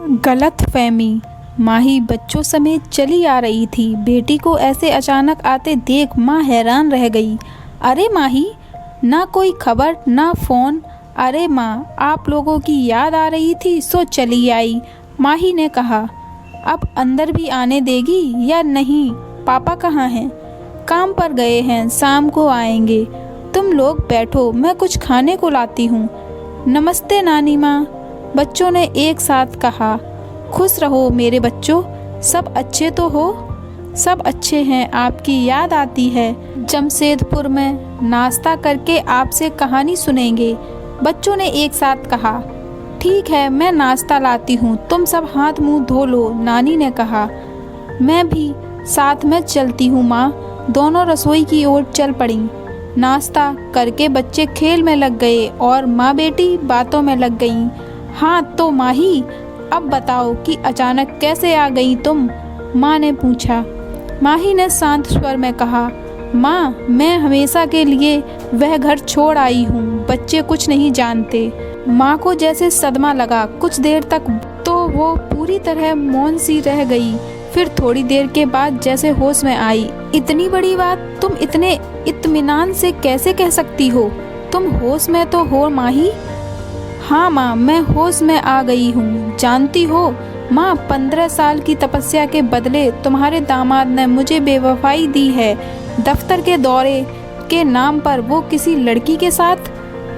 गलतफहमी। माही बच्चों समेत चली आ रही थी। बेटी को ऐसे अचानक आते देख माँ हैरान रह गई। अरे माही, ना कोई खबर ना फ़ोन। अरे माँ, आप लोगों की याद आ रही थी सो चली आई, माही ने कहा। अब अंदर भी आने देगी या नहीं? पापा कहाँ हैं? काम पर गए हैं, शाम को आएंगे। तुम लोग बैठो, मैं कुछ खाने को लाती हूँ। नमस्ते नानी माँ, बच्चों ने एक साथ कहा। खुश रहो मेरे बच्चों, सब अच्छे तो हो? सब अच्छे हैं, आपकी याद आती है। जमशेदपुर में नाश्ता करके आपसे कहानी सुनेंगे, बच्चों ने एक साथ कहा। ठीक है, मैं नाश्ता लाती हूँ, तुम सब हाथ मुंह धो लो, नानी ने कहा। मैं भी साथ में चलती हूँ माँ। दोनों रसोई की ओर चल पड़ी। नाश्ता करके बच्चे खेल में लग गए और माँ बेटी बातों में लग गईं। हाँ तो माही, अब बताओ कि अचानक कैसे आ गई तुम? माँ ने पूछा। माही ने शांत स्वर में कहा, माँ, मैं हमेशा के लिए वह घर छोड़ आई हूँ, बच्चे कुछ नहीं जानते। माँ को जैसे सदमा लगा। कुछ देर तक तो वो पूरी तरह मौन सी रह गई, फिर थोड़ी देर के बाद जैसे होश में आई। इतनी बड़ी बात तुम इतने इत्मीनान से कैसे कह सकती हो? तुम होश में तो हो माही? हाँ माँ, मैं होश में आ गई हूँ। जानती हो माँ, 15 साल की तपस्या के बदले तुम्हारे दामाद ने मुझे बेवफाई दी है। दफ्तर के दौरे के नाम पर वो किसी लड़की के साथ।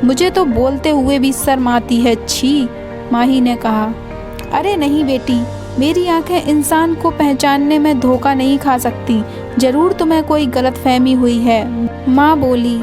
मुझे तो बोलते हुए भी शर्म आती है। छी, माही ने कहा। अरे नहीं बेटी, मेरी आंखें इंसान को पहचानने में धोखा नहीं खा सकती। जरूर तुम्हें कोई गलतफहमी हुई है, माँ बोली।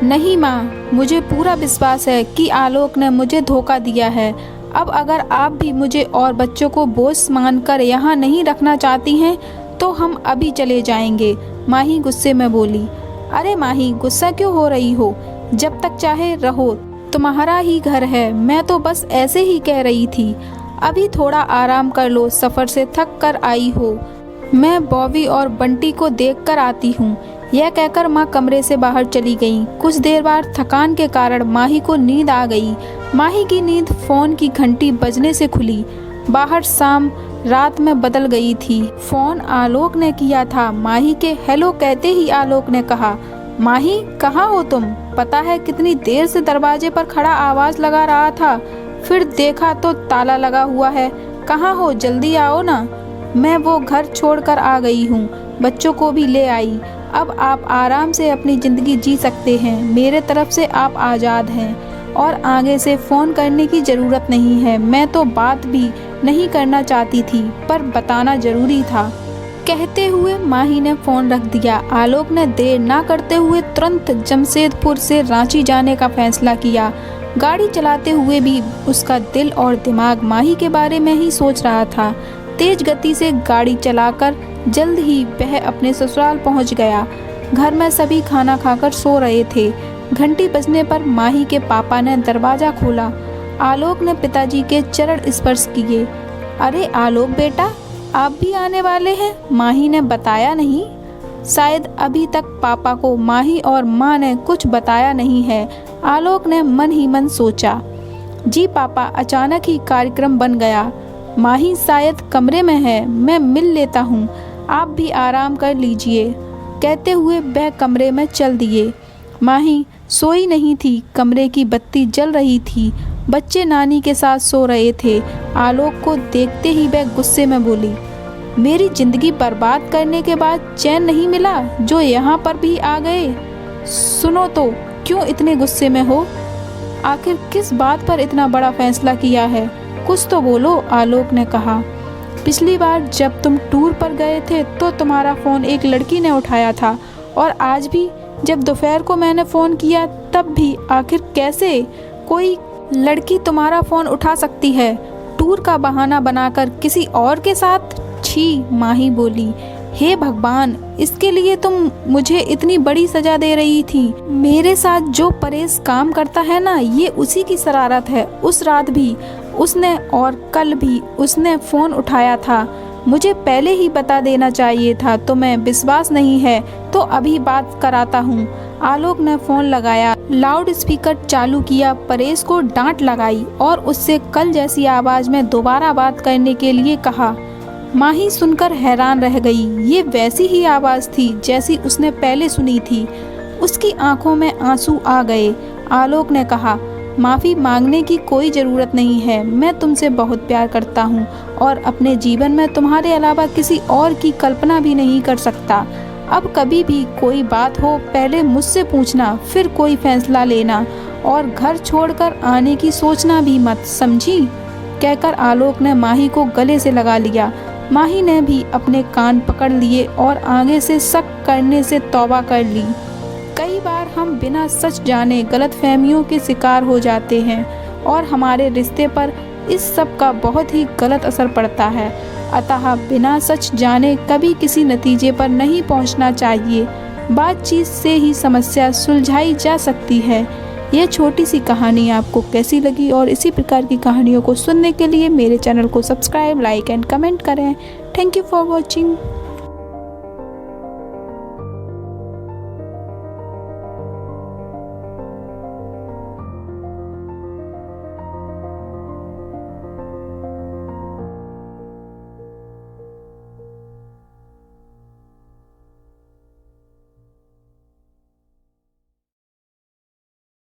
नहीं माँ, मुझे पूरा विश्वास है कि आलोक ने मुझे धोखा दिया है। अब अगर आप भी मुझे और बच्चों को बोझ मानकर यहाँ नहीं रखना चाहती हैं तो हम अभी चले जाएंगे, माही गुस्से में बोली। अरे माही, गुस्सा क्यों हो रही हो? जब तक चाहे रहो, तुम्हारा ही घर है। मैं तो बस ऐसे ही कह रही थी। अभी थोड़ा आराम कर लो, सफ़र से थक कर आई हो। मैं बॉबी और बंटी को देख कर आती हूँ। यह कहकर माँ कमरे से बाहर चली गई। कुछ देर बाद थकान के कारण माही को नींद आ गई। माही की नींद फ़ोन की घंटी बजने से खुली। बाहर शाम रात में बदल गई थी। फ़ोन आलोक ने किया था। माही के हेलो कहते ही आलोक ने कहा, माही कहाँ हो तुम? पता है कितनी देर से दरवाजे पर खड़ा आवाज़ लगा रहा था, फिर देखा तो ताला लगा हुआ है। कहाँ हो? जल्दी आओ ना। मैं वो घर छोड़कर आ गई हूँ, बच्चों को भी ले आई। अब आप आराम से अपनी ज़िंदगी जी सकते हैं। मेरे तरफ से आप आज़ाद हैं और आगे से फ़ोन करने की ज़रूरत नहीं है। मैं तो बात भी नहीं करना चाहती थी, पर बताना ज़रूरी था। कहते हुए माही ने फ़ोन रख दिया। आलोक ने देर ना करते हुए तुरंत जमशेदपुर से रांची जाने का फैसला किया। गाड़ी चलाते हुए भी उसका दिल और दिमाग माही के बारे में ही सोच रहा था। तेज गति से गाड़ी चलाकर जल्द ही वह अपने ससुराल पहुंच गया। घर में सभी खाना खाकर सो रहे थे। घंटी बजने पर माही के पापा ने दरवाज़ा खोला। आलोक ने पिताजी के चरण स्पर्श किए। अरे आलोक बेटा, आप भी आने वाले हैं? माही ने बताया नहीं। शायद अभी तक पापा को माही और माँ ने कुछ बताया नहीं है, आलोक ने मन ही मन सोचा। जी पापा, अचानक ही कार्यक्रम बन गया। माही शायद कमरे में है, मैं मिल लेता हूँ, आप भी आराम कर लीजिए। कहते हुए वह कमरे में चल दिए। माही सोई नहीं थी, कमरे की बत्ती जल रही थी। बच्चे नानी के साथ सो रहे थे। आलोक को देखते ही वह गुस्से में बोली, मेरी ज़िंदगी बर्बाद करने के बाद चैन नहीं मिला, जो यहाँ पर भी आ गए। सुनो तो, क्यों इतने गुस्से में हो? आखिर किस बात पर इतना बड़ा फैसला किया है? कुछ तो बोलो, आलोक ने कहा। पिछली बार जब तुम टूर पर गए थे तो तुम्हारा फ़ोन एक लड़की ने उठाया था, और आज भी जब दोपहर को मैंने फ़ोन किया तब भी। आखिर कैसे कोई लड़की तुम्हारा फ़ोन उठा सकती है, टूर का बहाना बनाकर किसी और के साथ? छी, माही बोली। हे भगवान, इसके लिए तुम मुझे इतनी बड़ी सज़ा दे रही थी। मेरे साथ जो परेश काम करता है ना, ये उसी की शरारत है। उस रात भी उसने और कल भी उसने फ़ोन उठाया था। मुझे पहले ही बता देना चाहिए था। तुम्हें विश्वास नहीं है तो अभी बात कराता हूँ। आलोक ने फ़ोन लगाया, लाउड स्पीकर चालू किया, परेश को डांट लगाई और उससे कल जैसी आवाज़ में दोबारा बात करने के लिए कहा। माही सुनकर हैरान रह गई। ये वैसी ही आवाज़ थी जैसी उसने पहले सुनी थी। उसकी आंखों में आंसू आ गए। आलोक ने कहा, माफ़ी मांगने की कोई ज़रूरत नहीं है। मैं तुमसे बहुत प्यार करता हूँ और अपने जीवन में तुम्हारे अलावा किसी और की कल्पना भी नहीं कर सकता। अब कभी भी कोई बात हो पहले मुझसे पूछना, फिर कोई फैसला लेना और घर छोड़कर आने की सोचना भी मत, समझी? कहकर आलोक ने माही को गले से लगा लिया। माही ने भी अपने कान पकड़ लिए और आगे से शक करने से तौबा कर ली। कई बार हम बिना सच जाने गलतफहमियों के शिकार हो जाते हैं और हमारे रिश्ते पर इस सब का बहुत ही गलत असर पड़ता है। अतः बिना सच जाने कभी किसी नतीजे पर नहीं पहुंचना चाहिए। बातचीत से ही समस्या सुलझाई जा सकती है। यह छोटी सी कहानी आपको कैसी लगी और इसी प्रकार की कहानियों को सुनने के लिए मेरे चैनल को सब्सक्राइब, लाइक एंड कमेंट करें। Thank you for watching.